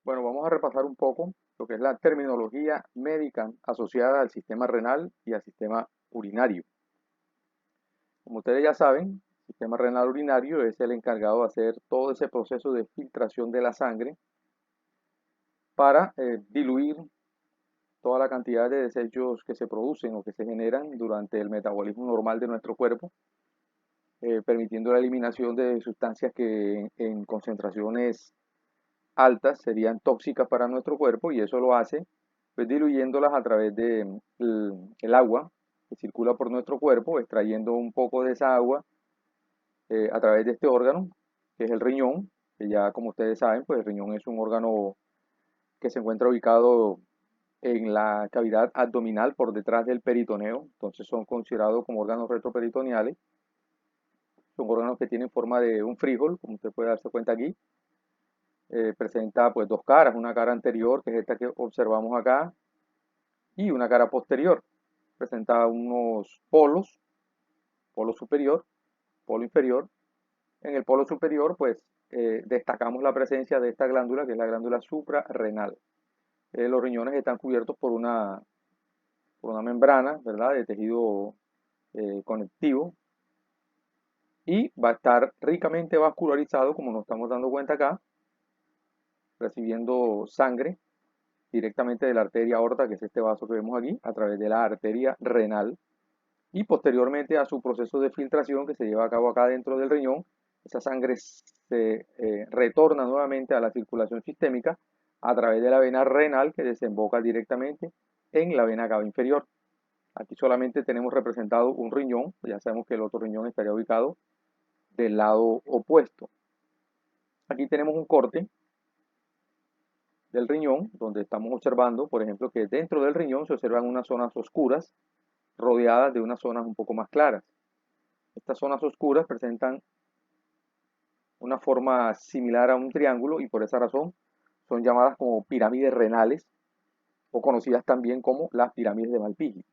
Bueno, vamos a repasar un poco lo que es la terminología médica asociada al sistema renal y al sistema urinario. Como ustedes ya saben, el sistema renal urinario es el encargado de hacer todo ese proceso de filtración de la sangre para diluir toda la cantidad de desechos que se producen o que se generan durante el metabolismo normal de nuestro cuerpo, permitiendo la eliminación de sustancias que en concentraciones altas serían tóxicas para nuestro cuerpo, y eso lo hace pues diluyéndolas a través de el agua que circula por nuestro cuerpo, extrayendo un poco de esa agua a través de este órgano que es el riñón, que ya como ustedes saben pues el riñón es un órgano que se encuentra ubicado en la cavidad abdominal por detrás del peritoneo. Entonces son considerados como órganos retroperitoneales. Son órganos que tienen forma de un frijol, como usted puede darse cuenta aquí. Presenta pues dos caras, una cara anterior, que es esta que observamos acá, y una cara posterior. Presenta unos polos, polo superior, polo inferior. En el polo superior pues destacamos la presencia de esta glándula, que es la glándula suprarrenal. Los riñones están cubiertos por una membrana, ¿verdad?, de tejido conectivo, y va a estar ricamente vascularizado, como nos estamos dando cuenta acá, recibiendo sangre directamente de la arteria aorta, que es este vaso que vemos aquí, a través de la arteria renal, y posteriormente a su proceso de filtración que se lleva a cabo acá dentro del riñón. Esa sangre se retorna nuevamente a la circulación sistémica a través de la vena renal, que desemboca directamente en la vena cava inferior. Aquí solamente tenemos representado un riñón, ya sabemos que el otro riñón estaría ubicado del lado opuesto. Aquí tenemos un corte del riñón, donde estamos observando, por ejemplo, que dentro del riñón se observan unas zonas oscuras rodeadas de unas zonas un poco más claras. Estas zonas oscuras presentan una forma similar a un triángulo, y por esa razón son llamadas como pirámides renales, o conocidas también como las pirámides de Malpighi.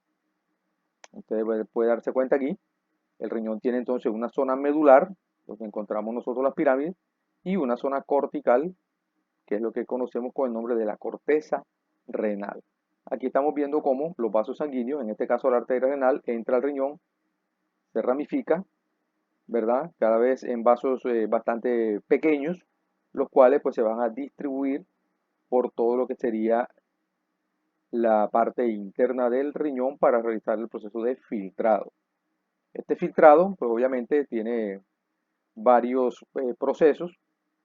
Ustedes pueden darse cuenta aquí, el riñón tiene entonces una zona medular, donde encontramos nosotros las pirámides, y una zona cortical, que es lo que conocemos con el nombre de la corteza renal. Aquí estamos viendo cómo los vasos sanguíneos, en este caso la arteria renal, entra al riñón, se ramifica, ¿verdad?, cada vez en vasos bastante pequeños, los cuales pues se van a distribuir por todo lo que sería la parte interna del riñón para realizar el proceso de filtrado. Este filtrado pues obviamente tiene varios procesos,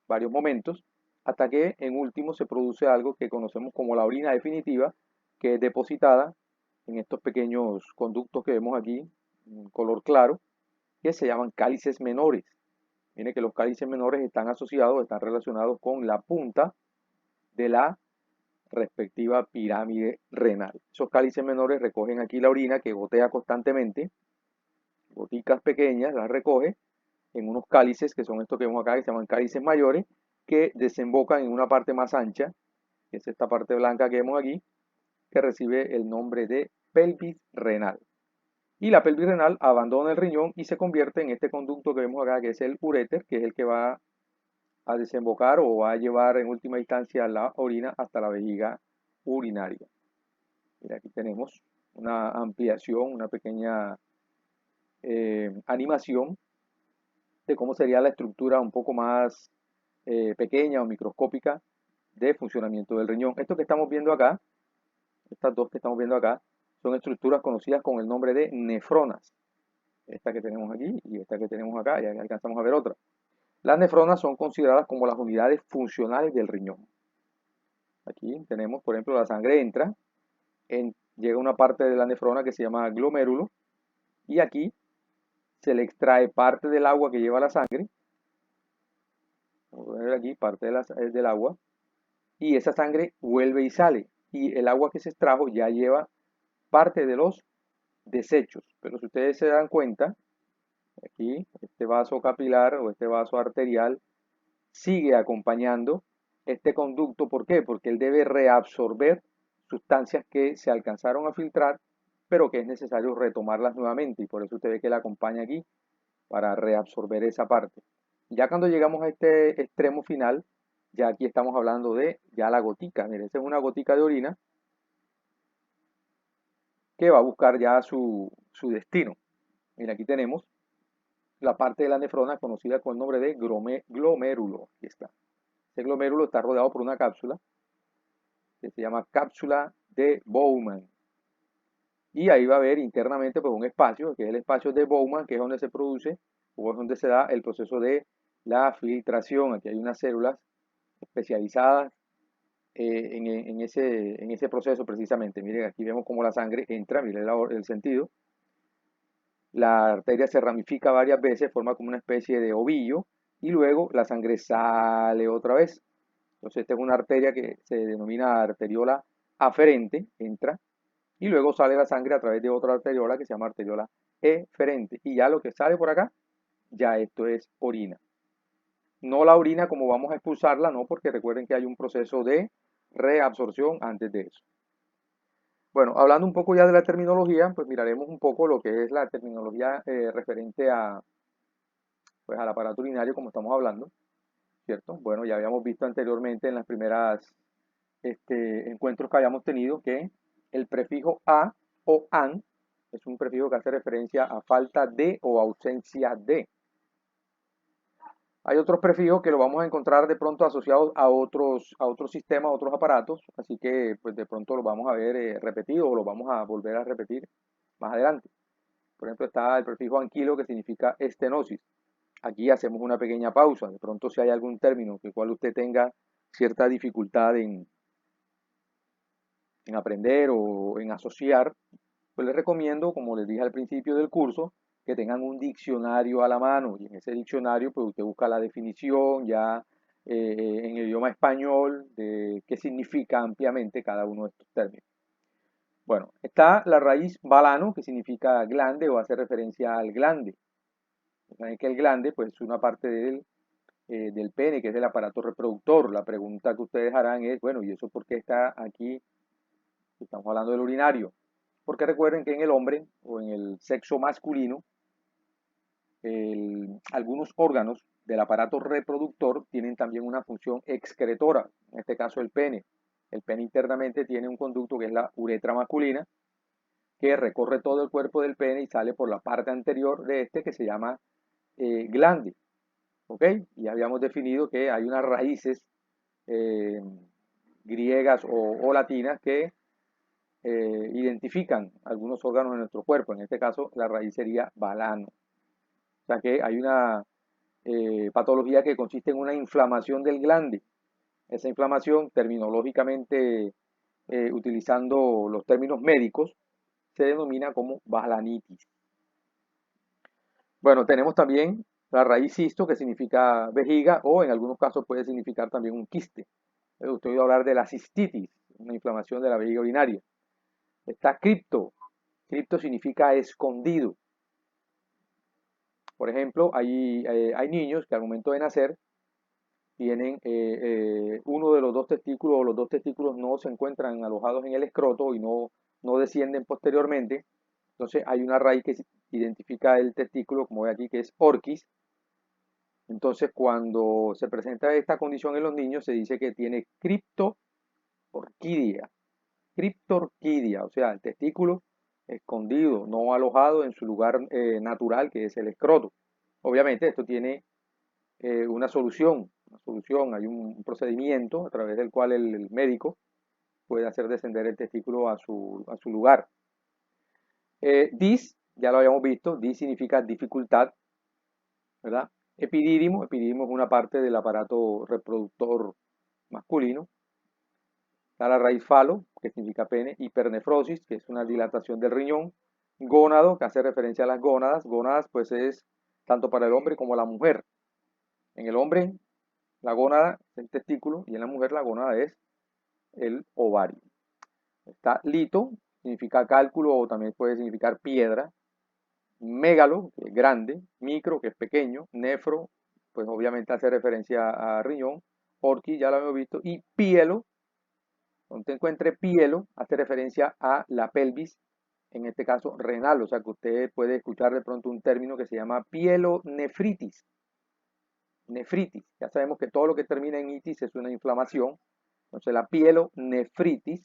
varios momentos, hasta que en último se produce algo que conocemos como la orina definitiva, que es depositada en estos pequeños conductos que vemos aquí, en color claro, que se llaman cálices menores. Miren que los cálices menores están asociados, están relacionados con la punta de la respectiva pirámide renal. Esos cálices menores recogen aquí la orina que gotea constantemente, goticas pequeñas, las recoge en unos cálices, que son estos que vemos acá, que se llaman cálices mayores, que desembocan en una parte más ancha, que es esta parte blanca que vemos aquí, que recibe el nombre de pelvis renal. Y la pelvis renal abandona el riñón y se convierte en este conducto que vemos acá, que es el uréter, que es el que va a desembocar o va a llevar en última instancia la orina hasta la vejiga urinaria. Mira, aquí tenemos una ampliación, una pequeña animación de cómo sería la estructura un poco más pequeña o microscópica de funcionamiento del riñón. Esto que estamos viendo acá, estas dos que estamos viendo acá, son estructuras conocidas con el nombre de nefronas. Esta que tenemos aquí y esta que tenemos acá, ya alcanzamos a ver otra. Las nefronas son consideradas como las unidades funcionales del riñón. Aquí tenemos, por ejemplo, la sangre entra, llega una parte de la nefrona que se llama glomérulo, y aquí se le extrae parte del agua que lleva la sangre. Vamos a ver aquí parte del agua, y esa sangre vuelve y sale, y el agua que se extrajo ya lleva parte de los desechos. Pero si ustedes se dan cuenta, aquí este vaso capilar o este vaso arterial sigue acompañando este conducto. ¿Por qué? Porque él debe reabsorber sustancias que se alcanzaron a filtrar, pero que es necesario retomarlas nuevamente, y por eso usted ve que él acompaña aquí para reabsorber esa parte. Ya cuando llegamos a este extremo final, Ya aquí estamos hablando de ya la gotica. Mire, esa es una gotica de orina que va a buscar ya su destino. Mira, aquí tenemos la parte de la nefrona conocida con el nombre de glomérulo. Aquí está. Ese glomérulo está rodeado por una cápsula que se llama cápsula de Bowman. Y ahí va a haber internamente pues, un espacio, que es el espacio de Bowman, que es donde se produce o es donde se da el proceso de la filtración. Aquí hay unas células especializadas en ese proceso precisamente. Miren, aquí vemos cómo la sangre entra, miren el sentido. La arteria se ramifica varias veces, forma como una especie de ovillo y luego la sangre sale otra vez. Entonces esta es una arteria que se denomina arteriola aferente, entra, y luego sale la sangre a través de otra arteriola que se llama arteriola eferente. Y ya lo que sale por acá, ya esto es orina. No la orina como vamos a expulsarla, no, porque recuerden que hay un proceso de reabsorción antes de eso. Bueno, hablando un poco ya de la terminología, pues miraremos un poco lo que es la terminología referente a, pues, al aparato urinario como estamos hablando, ¿cierto? Bueno, ya habíamos visto anteriormente en las primeras encuentros que habíamos tenido que el prefijo a o an es un prefijo que hace referencia a falta de o ausencia de. Hay otros prefijos que lo vamos a encontrar de pronto asociados a otros sistemas, a otros aparatos, así que pues de pronto lo vamos a ver repetido o lo vamos a volver a repetir más adelante. Por ejemplo, está el prefijo anquilo que significa estenosis. Aquí hacemos una pequeña pausa. De pronto si hay algún término que cual usted tenga cierta dificultad en aprender o en asociar, pues les recomiendo, como les dije al principio del curso, que tengan un diccionario a la mano y en ese diccionario pues usted busca la definición ya en el idioma español de qué significa ampliamente cada uno de estos términos. Bueno, está la raíz balano que significa glande o hace referencia al glande. Saben que el glande pues es una parte del pene que es el aparato reproductor. La pregunta que ustedes harán es, bueno, ¿y eso por qué está aquí? Estamos hablando del urinario. Porque recuerden que en el hombre o en el sexo masculino, algunos órganos del aparato reproductor tienen también una función excretora, en este caso el pene. El pene internamente tiene un conducto que es la uretra masculina, que recorre todo el cuerpo del pene y sale por la parte anterior de este que se llama glande. ¿Ok? Y habíamos definido que hay unas raíces eh, griegas o latinas que identifican algunos órganos de nuestro cuerpo. En este caso, la raíz sería balano. O sea que hay una patología que consiste en una inflamación del glande. Esa inflamación, terminológicamente, utilizando los términos médicos, se denomina como balanitis. Bueno, tenemos también la raíz cisto, que significa vejiga, o en algunos casos puede significar también un quiste. Usted ha oído hablar de la cistitis, una inflamación de la vejiga urinaria. Está cripto. Cripto significa escondido. Por ejemplo, hay niños que al momento de nacer tienen uno de los dos testículos o los dos testículos no se encuentran alojados en el escroto y no descienden posteriormente. Entonces hay una raíz que identifica el testículo, como ve aquí, que es orquis. Entonces cuando se presenta esta condición en los niños se dice que tiene criptorquidia. Criptorquidia, o sea, el testículo escondido, no alojado en su lugar natural, que es el escroto. Obviamente esto tiene una solución, hay un procedimiento a través del cual el médico puede hacer descender el testículo a su lugar. Dis, ya lo habíamos visto, dis significa dificultad, ¿verdad? Epidídimo, epidídimo es una parte del aparato reproductor masculino. Está la raíz falo, que significa pene, hipernefrosis, que es una dilatación del riñón. Gónado, que hace referencia a las gónadas. Gónadas, pues es tanto para el hombre como la mujer. En el hombre, la gónada es el testículo y en la mujer la gónada es el ovario. Está lito, significa cálculo o también puede significar piedra. Megalo, que es grande. Micro, que es pequeño. Nefro, pues obviamente hace referencia a riñón. Orqui, ya lo hemos visto. Y pielo, donde encuentre pielo, hace referencia a la pelvis, en este caso renal. O sea que usted puede escuchar de pronto un término que se llama pielonefritis. nefritis. Ya sabemos que todo lo que termina en itis es una inflamación. Entonces la pielonefritis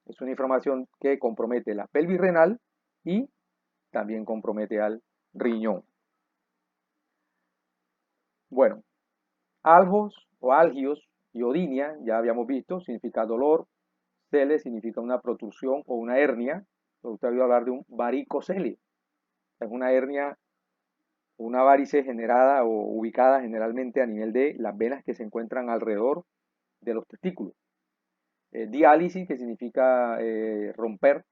es una inflamación que compromete la pelvis renal y también compromete al riñón. Bueno, aljos o algios y odinia, ya habíamos visto, significa dolor. Cele significa una protrusión o una hernia. Usted ha oído hablar de un varicocele. Es una hernia, una varice generada o ubicada generalmente a nivel de las venas que se encuentran alrededor de los testículos. Diálisis, que significa romper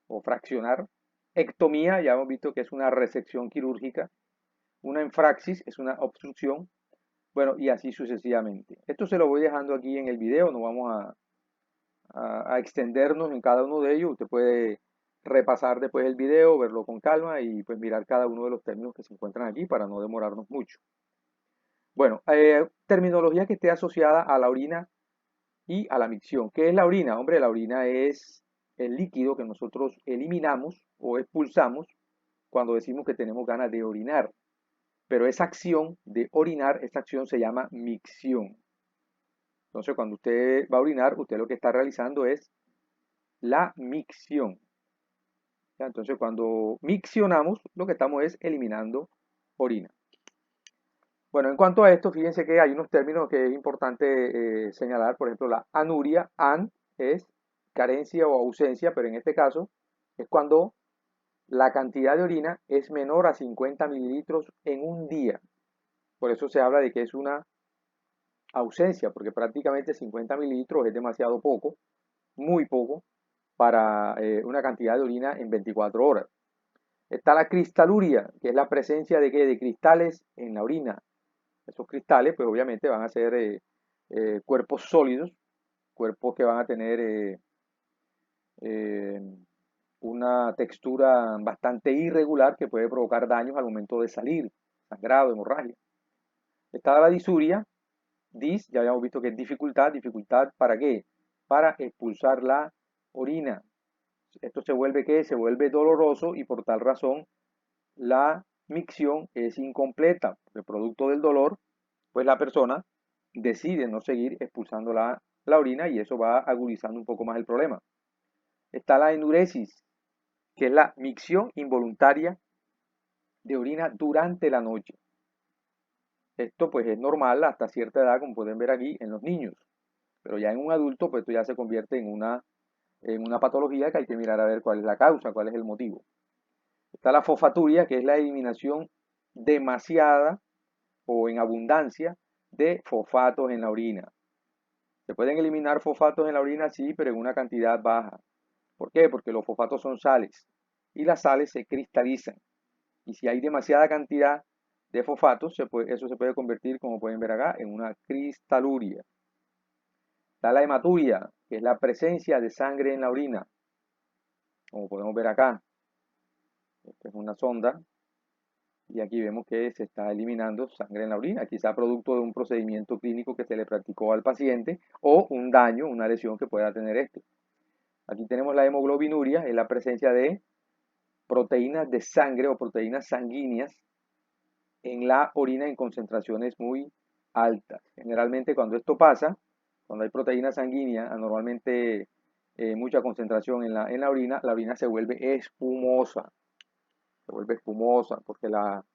o fraccionar. Ectomía, ya hemos visto que es una resección quirúrgica. Una enfraxis es una obstrucción. Bueno, y así sucesivamente. Esto se lo voy dejando aquí en el video, no vamos a extendernos en cada uno de ellos. Usted puede repasar después el video, verlo con calma y pues mirar cada uno de los términos que se encuentran aquí para no demorarnos mucho. Bueno, terminología que esté asociada a la orina y a la micción. ¿Qué es la orina? Hombre, la orina es el líquido que nosotros eliminamos o expulsamos cuando decimos que tenemos ganas de orinar. Pero esa acción de orinar, esa acción se llama micción. Entonces, cuando usted va a orinar, usted lo que está realizando es la micción. ¿Ya? Entonces, cuando miccionamos, lo que estamos es eliminando orina. Bueno, en cuanto a esto, fíjense que hay unos términos que es importante señalar. Por ejemplo, la anuria, an es carencia o ausencia, pero en este caso es cuando la cantidad de orina es menor a 50 mililitros en un día. Por eso se habla de que es una ausencia, porque prácticamente 50 mililitros es demasiado poco, muy poco, para una cantidad de orina en 24 horas. Está la cristaluria, que es la presencia de, ¿qué? De cristales en la orina. Esos cristales, pues obviamente van a ser cuerpos sólidos, cuerpos que van a tener eh, una textura bastante irregular que puede provocar daños al momento de salir, sangrado, hemorragia. Está la disuria, dis, ya habíamos visto que es dificultad, dificultad ¿para qué? Para expulsar la orina. Esto se vuelve ¿qué? Se vuelve doloroso y por tal razón la micción es incompleta, porque producto del dolor, pues la persona decide no seguir expulsando la orina y eso va agudizando un poco más el problema. Está la enuresis, que es la micción involuntaria de orina durante la noche. Esto pues es normal hasta cierta edad, como pueden ver aquí, en los niños. Pero ya en un adulto, pues esto ya se convierte en una patología que hay que mirar a ver cuál es la causa, cuál es el motivo. Está la fosfaturia, que es la eliminación demasiada o en abundancia de fosfatos en la orina. ¿Se pueden eliminar fosfatos en la orina? Sí, pero en una cantidad baja. ¿Por qué? Porque los fosfatos son sales y las sales se cristalizan. Y si hay demasiada cantidad de fosfatos, eso se puede convertir, como pueden ver acá, en una cristaluria. Está la hematuria, que es la presencia de sangre en la orina, como podemos ver acá. Esta es una sonda y aquí vemos que se está eliminando sangre en la orina, quizá producto de un procedimiento clínico que se le practicó al paciente o un daño, una lesión que pueda tener este. Aquí tenemos la hemoglobinuria, es la presencia de proteínas de sangre o proteínas sanguíneas en la orina en concentraciones muy altas. Generalmente cuando esto pasa, cuando hay proteína sanguínea, normalmente mucha concentración en la orina se vuelve espumosa. Se vuelve espumosa porque la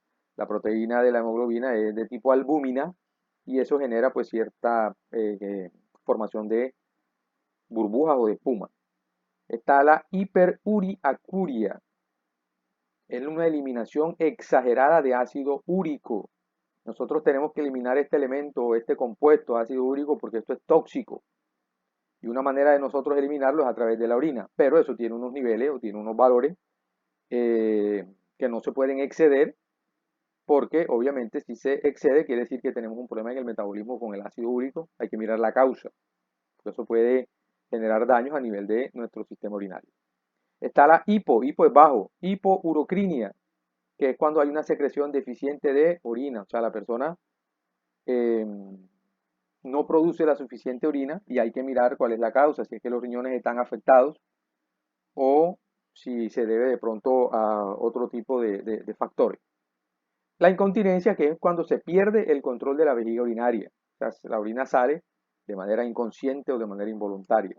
proteína de la hemoglobina es de tipo albúmina y eso genera pues cierta formación de burbujas o de espuma. Está la hiperuriacuria, es una eliminación exagerada de ácido úrico. Nosotros tenemos que eliminar este elemento, este compuesto ácido úrico, porque esto es tóxico. Y una manera de nosotros eliminarlo es a través de la orina. Pero eso tiene unos niveles o tiene unos valores que no se pueden exceder, porque obviamente si se excede quiere decir que tenemos un problema en el metabolismo con el ácido úrico. Hay que mirar la causa, porque eso puede generar daños a nivel de nuestro sistema urinario. Está la hipo es bajo, hipourocrinia, que es cuando hay una secreción deficiente de orina, o sea, la persona eh, no produce la suficiente orina y hay que mirar cuál es la causa, si es que los riñones están afectados o si se debe de pronto a otro tipo de factores. La incontinencia, que es cuando se pierde el control de la vejiga urinaria. O sea, la orina sale de manera inconsciente o de manera involuntaria.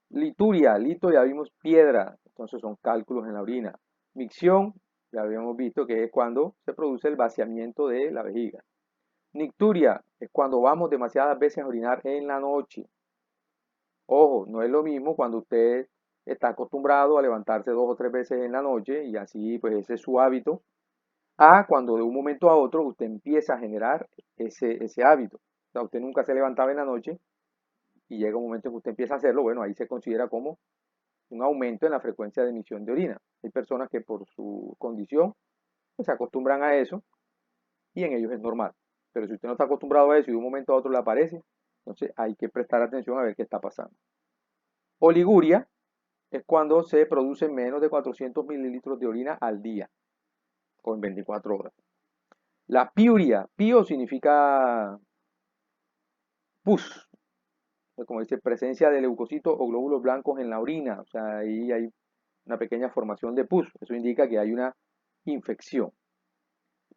Lituria, lito ya vimos piedra, entonces son cálculos en la orina. Micción, ya habíamos visto que es cuando se produce el vaciamiento de la vejiga. Nicturia es cuando vamos demasiadas veces a orinar en la noche. Ojo, no es lo mismo cuando usted está acostumbrado a levantarse 2 o 3 veces en la noche y así pues ese es su hábito, a cuando de un momento a otro usted empieza a generar ese hábito. O sea, usted nunca se levantaba en la noche y llega un momento en que usted empieza a hacerlo, bueno, ahí se considera como un aumento en la frecuencia de emisión de orina. Hay personas que por su condición pues, se acostumbran a eso y en ellos es normal. Pero si usted no está acostumbrado a eso y de un momento a otro le aparece, entonces hay que prestar atención a ver qué está pasando. Oliguria es cuando se producen menos de 400 mililitros de orina al día o en 24 horas. La piuria, pío significa pus, como dice, presencia de leucocitos o glóbulos blancos en la orina, o sea, ahí hay una pequeña formación de pus, eso indica que hay una infección.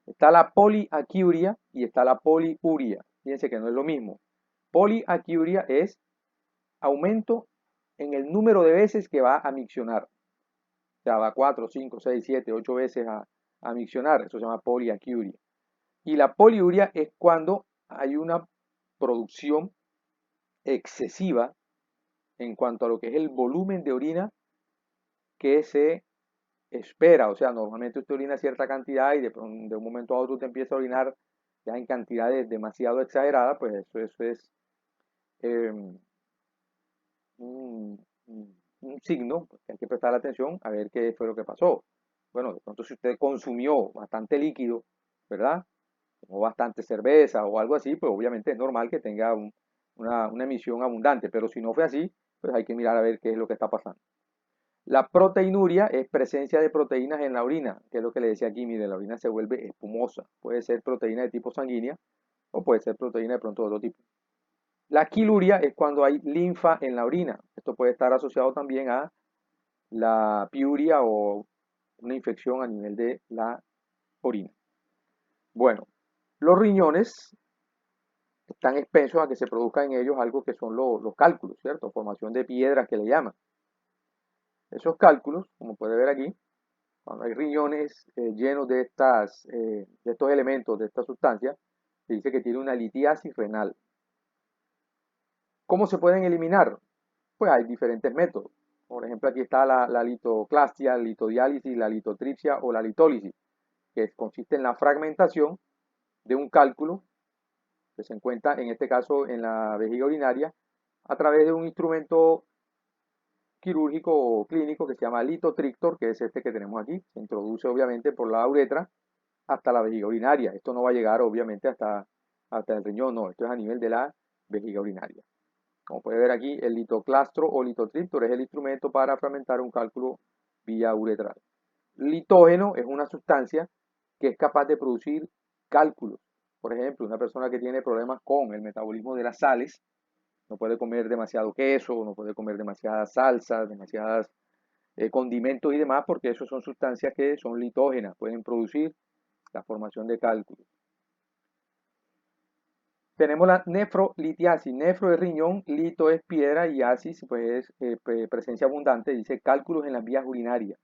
Está la poliaquiuria y está la poliuria, fíjense que no es lo mismo. Poliaquiuria es aumento en el número de veces que va a miccionar, o sea, va 4, 5, 6, 7, 8 veces a miccionar, eso se llama poliaquiuria. Y la poliuria es cuando hay una producción excesiva en cuanto a lo que es el volumen de orina que se espera. O sea, normalmente usted orina cierta cantidad y de un momento a otro usted empieza a orinar ya en cantidades demasiado exageradas, pues eso es eh, un, un signo que hay que prestar atención a ver qué fue lo que pasó. Bueno, de pronto si usted consumió bastante líquido, ¿verdad? O bastante cerveza o algo así, pues obviamente es normal que tenga una emisión abundante, pero si no fue así, pues hay que mirar a ver qué es lo que está pasando. La proteinuria es presencia de proteínas en la orina, que es lo que le decía aquí, mire, la orina se vuelve espumosa. Puede ser proteína de tipo sanguínea o puede ser proteína de pronto de otro tipo. La quiluria es cuando hay linfa en la orina. Esto puede estar asociado también a la piuria o una infección a nivel de la orina. Bueno, los riñones están expensos a que se produzca en ellos algo que son los cálculos, ¿cierto? Formación de piedras que le llaman. Esos cálculos, como puede ver aquí, cuando hay riñones llenos de estos elementos, de esta sustancia, se dice que tiene una litiasis renal. ¿Cómo se pueden eliminar? Pues hay diferentes métodos. Por ejemplo, aquí está la litoclastia, la litodiálisis, la litotripsia o la litólisis, que consiste en la fragmentación de un cálculo que se encuentra, en este caso, en la vejiga urinaria, a través de un instrumento quirúrgico o clínico que se llama litotrictor, que es este que tenemos aquí. Se introduce obviamente por la uretra hasta la vejiga urinaria. Esto no va a llegar obviamente hasta el riñón, no, esto es a nivel de la vejiga urinaria. Como puede ver aquí, el litoclastro o litotriptor es el instrumento para fragmentar un cálculo vía uretral. Litógeno es una sustancia que es capaz de producir cálculos. Por ejemplo, una persona que tiene problemas con el metabolismo de las sales, no puede comer demasiado queso, no puede comer demasiadas salsas, demasiadas condimentos y demás, porque esos son sustancias que son litógenas, pueden producir la formación de cálculos. Tenemos la nefrolitiasis, nefro es riñón, lito es piedra y asis pues es presencia abundante, dice cálculos en las vías urinarias.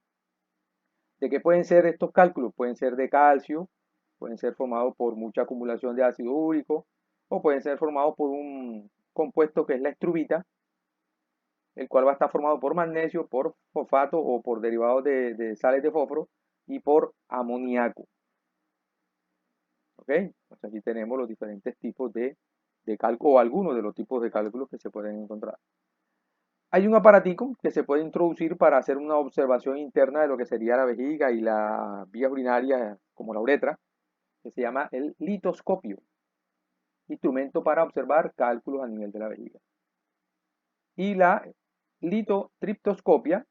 ¿De qué pueden ser estos cálculos? Pueden ser de calcio, pueden ser formados por mucha acumulación de ácido úrico o pueden ser formados por un compuesto que es la estrubita, el cual va a estar formado por magnesio, por fosfato o por derivados de sales de fósforo y por amoníaco. ¿Ok? Entonces aquí tenemos los diferentes tipos de cálculo o algunos de los tipos de cálculos que se pueden encontrar. Hay un aparatico que se puede introducir para hacer una observación interna de lo que sería la vejiga y la vía urinaria como la uretra, que se llama el litoscopio, instrumento para observar cálculos a nivel de la vejiga. Y la litotriptoscopia,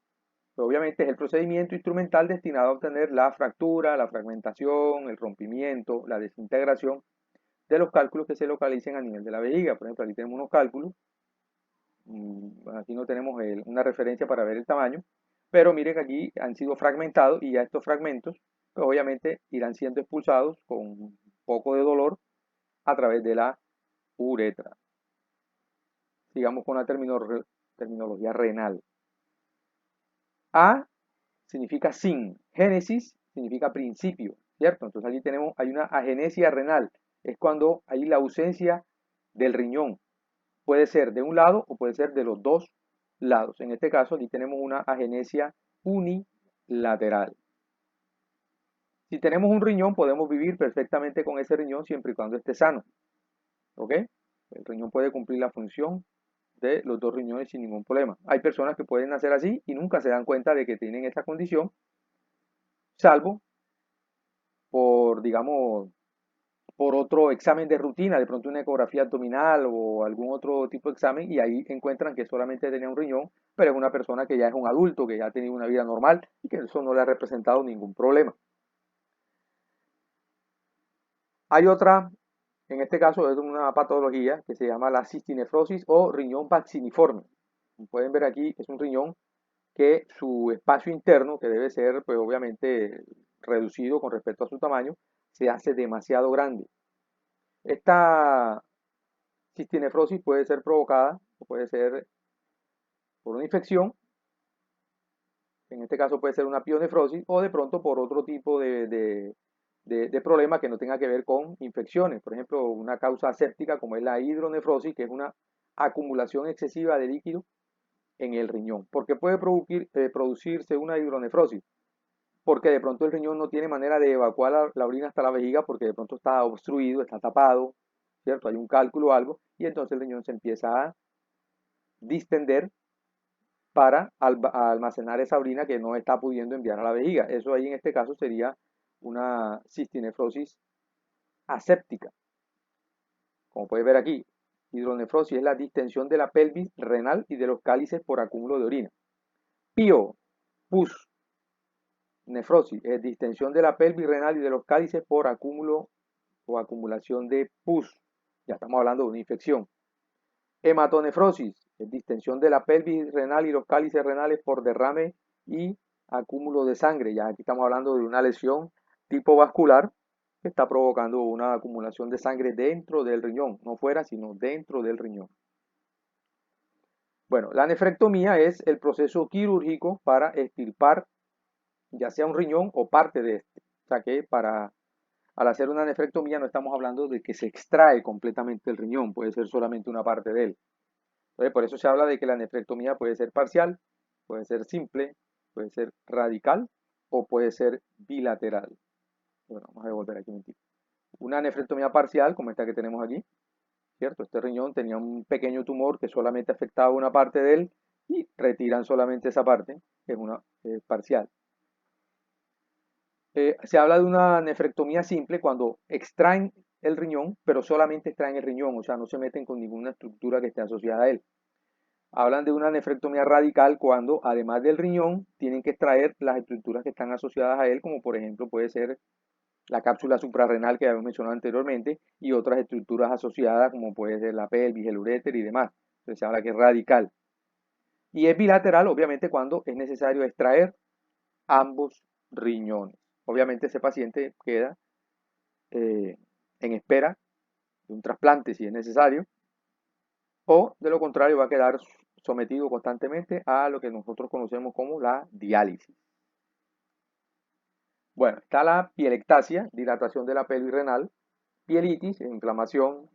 obviamente es el procedimiento instrumental destinado a obtener la fractura, la fragmentación, el rompimiento, la desintegración de los cálculos que se localicen a nivel de la vejiga. Por ejemplo, aquí tenemos unos cálculos, aquí no tenemos una referencia para ver el tamaño, pero miren que aquí han sido fragmentados y ya estos fragmentos pues obviamente irán siendo expulsados con un poco de dolor a través de la uretra. Sigamos con la terminología renal. A significa sin, génesis significa principio, ¿cierto? Entonces aquí hay una agenesia renal, es cuando hay la ausencia del riñón. Puede ser de un lado o puede ser de los dos lados. En este caso aquí tenemos una agenesia unilateral. Si tenemos un riñón, podemos vivir perfectamente con ese riñón siempre y cuando esté sano. ¿Ok? El riñón puede cumplir la función de los dos riñones sin ningún problema. Hay personas que pueden nacer así y nunca se dan cuenta de que tienen esta condición, salvo por, digamos, por otro examen de rutina, de pronto una ecografía abdominal o algún otro tipo de examen, y ahí encuentran que solamente tenía un riñón, pero es una persona que ya es un adulto, que ya ha tenido una vida normal y que eso no le ha representado ningún problema. Hay otra, en este caso es una patología que se llama la cistinefrosis o riñón vacciniforme. Como pueden ver aquí, es un riñón que su espacio interno, que debe ser pues obviamente reducido con respecto a su tamaño, se hace demasiado grande. Esta cistinefrosis puede ser provocada o puede ser por una infección, en este caso puede ser una pionefrosis, o de pronto por otro tipo de problema que no tenga que ver con infecciones. Por ejemplo, una causa séptica como es la hidronefrosis, que es una acumulación excesiva de líquido en el riñón. ¿Por qué puede producirse una hidronefrosis? Porque de pronto el riñón no tiene manera de evacuar la orina hasta la vejiga porque de pronto está obstruido, está tapado, ¿cierto? Hay un cálculo o algo, y entonces el riñón se empieza a distender para almacenar esa orina que no está pudiendo enviar a la vejiga. Eso ahí en este caso sería una cistinefrosis aséptica. Como puedes ver aquí, hidronefrosis es la distensión de la pelvis renal y de los cálices por acúmulo de orina. Pio, pus, nefrosis es distensión de la pelvis renal y de los cálices por acúmulo o acumulación de pus. Ya estamos hablando de una infección. Hematonefrosis es distensión de la pelvis renal y los cálices renales por derrame y acúmulo de sangre. Ya aquí estamos hablando de una lesión tipo vascular que está provocando una acumulación de sangre dentro del riñón, no fuera, sino dentro del riñón. Bueno, la nefrectomía es el proceso quirúrgico para extirpar ya sea un riñón o parte de este. O sea que al hacer una nefrectomía no estamos hablando de que se extrae completamente el riñón, puede ser solamente una parte de él. Entonces, por eso se habla de que la nefrectomía puede ser parcial, puede ser simple, puede ser radical o puede ser bilateral. Bueno, vamos a devolver aquí un momentito. Una nefrectomía parcial, como esta que tenemos aquí, ¿cierto? Este riñón tenía un pequeño tumor que solamente afectaba una parte de él y retiran solamente esa parte, que es una parcial. Se habla de una nefrectomía simple cuando extraen el riñón, pero solamente extraen el riñón, o sea, no se meten con ninguna estructura que esté asociada a él. Hablan de una nefrectomía radical cuando, además del riñón, tienen que extraer las estructuras que están asociadas a él, como por ejemplo puede ser la cápsula suprarrenal que habíamos mencionado anteriormente, y otras estructuras asociadas, como puede ser la pelvis, el uréter y demás. Entonces se habla que es radical. Y es bilateral, obviamente, cuando es necesario extraer ambos riñones. Obviamente ese paciente queda en espera de un trasplante si es necesario, o de lo contrario va a quedar sometido constantemente a lo que nosotros conocemos como la diálisis. Bueno, está la pielectasia, dilatación de la pelvis renal, pielitis, inflamación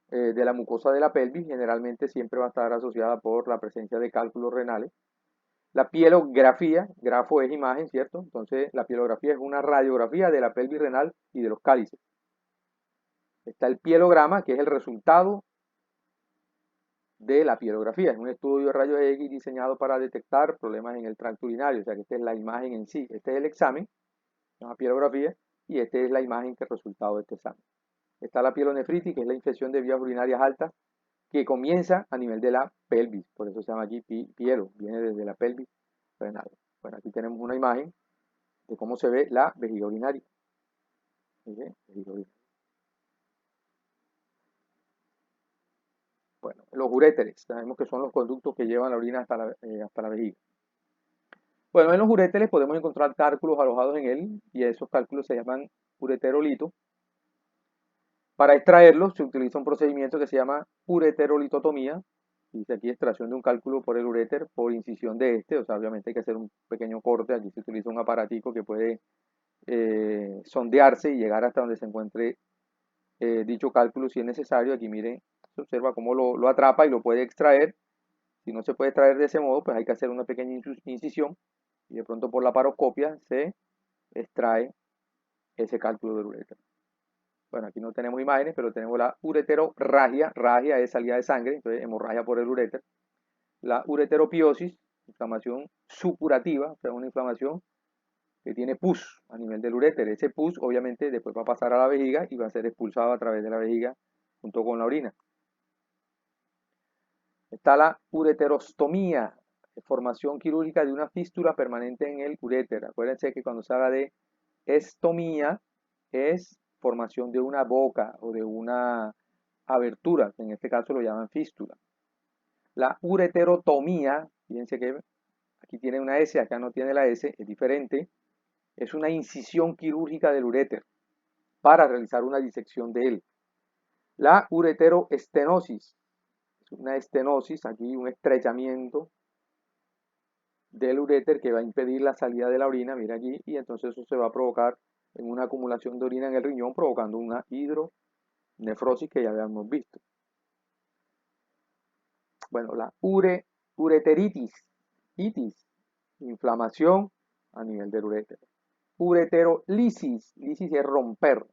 de la mucosa de la pelvis, generalmente siempre va a estar asociada por la presencia de cálculos renales. La pielografía, grafo es imagen, ¿cierto? Entonces la pielografía es una radiografía de la pelvis renal y de los cálices. Está el pielograma, que es el resultado de la pielografía. Es un estudio de rayos X diseñado para detectar problemas en el tracto urinario. O sea que esta es la imagen en sí. Este es el examen, la pielografía, y esta es la imagen que es el resultado de este examen. Está la pielonefritis, que es la infección de vías urinarias altas, que comienza a nivel de la pelvis. Por eso se llama aquí pielo, viene desde la pelvis renal. Bueno, aquí tenemos una imagen de cómo se ve la vejiga urinaria. Vejiga urinaria. Bueno, los uréteres, sabemos que son los conductos que llevan la orina hasta la vejiga. Bueno, en los uréteres podemos encontrar cálculos alojados en él y esos cálculos se llaman ureterolito. Para extraerlos se utiliza un procedimiento que se llama ureterolitotomía. Dice aquí extracción de un cálculo por el uréter por incisión de este, o sea, obviamente hay que hacer un pequeño corte. Aquí se utiliza un aparatico que puede sondearse y llegar hasta donde se encuentre dicho cálculo si es necesario. Aquí miren, se observa cómo lo atrapa y lo puede extraer. Si no se puede extraer de ese modo, pues hay que hacer una pequeña incisión y de pronto por la paroscopia se extrae ese cálculo del uréter. Bueno, aquí no tenemos imágenes, pero tenemos la ureterorragia. Ragia es salida de sangre, entonces hemorragia por el uréter. La ureteropiosis, inflamación supurativa, o sea, una inflamación que tiene pus a nivel del uréter. Ese pus obviamente después va a pasar a la vejiga y va a ser expulsado a través de la vejiga junto con la orina. Está la ureterostomía, formación quirúrgica de una fístula permanente en el uréter. Acuérdense que cuando se habla de estomía es formación de una boca o de una abertura, que en este caso lo llaman fístula. La ureterotomía, fíjense que aquí tiene una S, acá no tiene la S, es diferente, es una incisión quirúrgica del uréter para realizar una disección de él. La ureteroestenosis, es una estenosis, aquí un estrechamiento del uréter que va a impedir la salida de la orina, mira aquí, y entonces eso se va a provocar en una acumulación de orina en el riñón, provocando una hidronefrosis que ya habíamos visto. Bueno, la ureteritis, inflamación a nivel del uréter. Ureterolisis, lisis es romper,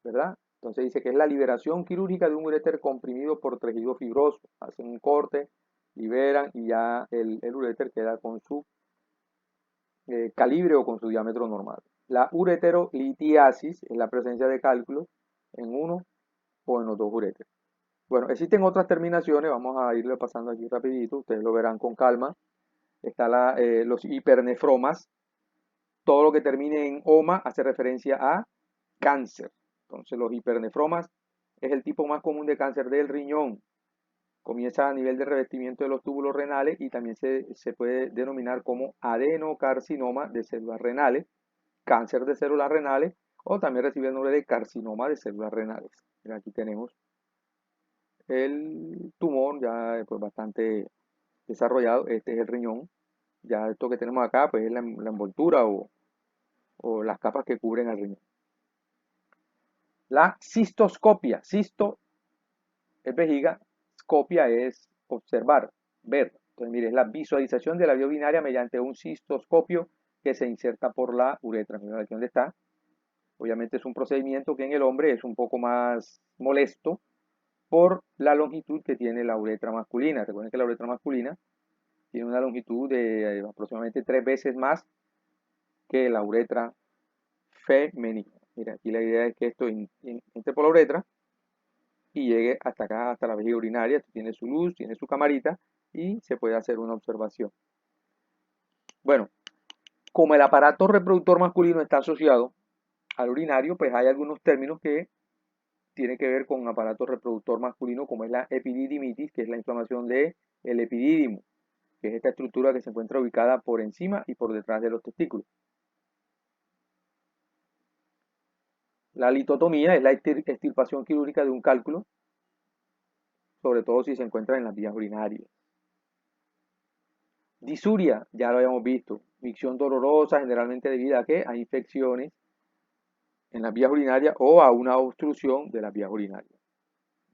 ¿verdad? Entonces dice que es la liberación quirúrgica de un uréter comprimido por tejido fibroso. Hacen un corte, liberan y ya el uréter queda con su calibre o con su diámetro normal. La ureterolitiasis es la presencia de cálculos en uno o en los dos uréteres. Bueno, existen otras terminaciones, vamos a irle pasando aquí rapidito, ustedes lo verán con calma. Está los hipernefromas, todo lo que termine en oma hace referencia a cáncer. Entonces los hipernefromas es el tipo más común de cáncer del riñón. Comienza a nivel de revestimiento de los túbulos renales y también se puede denominar como adenocarcinoma de células renales, cáncer de células renales o también recibe el nombre de carcinoma de células renales. Mira, aquí tenemos el tumor ya pues, bastante desarrollado. Este es el riñón. Ya esto que tenemos acá pues es la envoltura o las capas que cubren al riñón. La cistoscopia. Cisto es vejiga, scopia es observar, ver. Entonces, mire, es la visualización de la vía urinaria mediante un cistoscopio que se inserta por la uretra. Mira aquí dónde está. Obviamente es un procedimiento que en el hombre es un poco más molesto por la longitud que tiene la uretra masculina. Recuerden que la uretra masculina tiene una longitud de aproximadamente 3 veces más que la uretra femenina. Mira, aquí la idea es que esto entre por la uretra y llegue hasta acá, hasta la vejiga urinaria. Esto tiene su luz, tiene su camarita y se puede hacer una observación. Bueno, como el aparato reproductor masculino está asociado al urinario, pues hay algunos términos que tienen que ver con un aparato reproductor masculino, como es la epididimitis, que es la inflamación del epidídimo, que es esta estructura que se encuentra ubicada por encima y por detrás de los testículos. La litotomía es la extirpación quirúrgica de un cálculo, sobre todo si se encuentra en las vías urinarias. Disuria, ya lo habíamos visto, micción dolorosa, generalmente debida a ¿qué? A infecciones en las vías urinarias o a una obstrucción de las vías urinarias.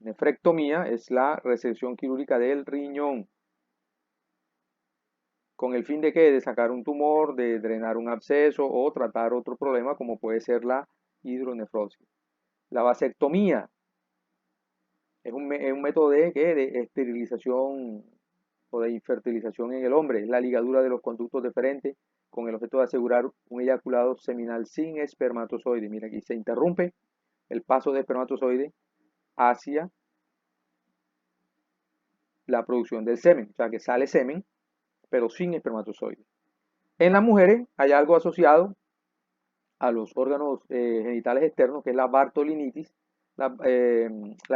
Nefrectomía es la resección quirúrgica del riñón, con el fin de ¿qué? De sacar un tumor, de drenar un absceso o tratar otro problema como puede ser la hidronefrosis. La vasectomía es un método de esterilización o de infertilización en el hombre. Es la ligadura de los conductos deferentes con el objeto de asegurar un eyaculado seminal sin espermatozoide. Mira, aquí se interrumpe el paso de espermatozoide hacia la producción del semen. O sea, que sale semen, pero sin espermatozoide. En las mujeres hay algo asociado a los órganos genitales externos, que es la bartolinitis. Las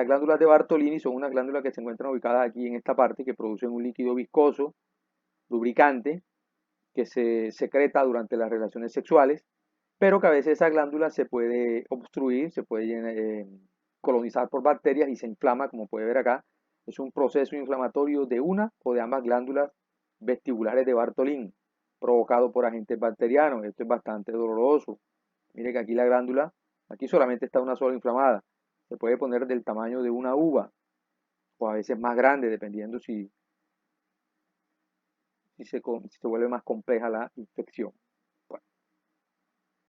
glándulas de Bartolini son unas glándulas que se encuentran ubicadas aquí en esta parte, que producen un líquido viscoso, lubricante, que se secreta durante las relaciones sexuales, pero que a veces esa glándula se puede obstruir, se puede colonizar por bacterias y se inflama, como puede ver acá. Es un proceso inflamatorio de una o de ambas glándulas vestibulares de Bartolín, provocado por agentes bacterianos. Esto es bastante doloroso. Mire que aquí la glándula, aquí solamente está una sola inflamada. Se puede poner del tamaño de una uva o a veces más grande, dependiendo si se vuelve más compleja la infección.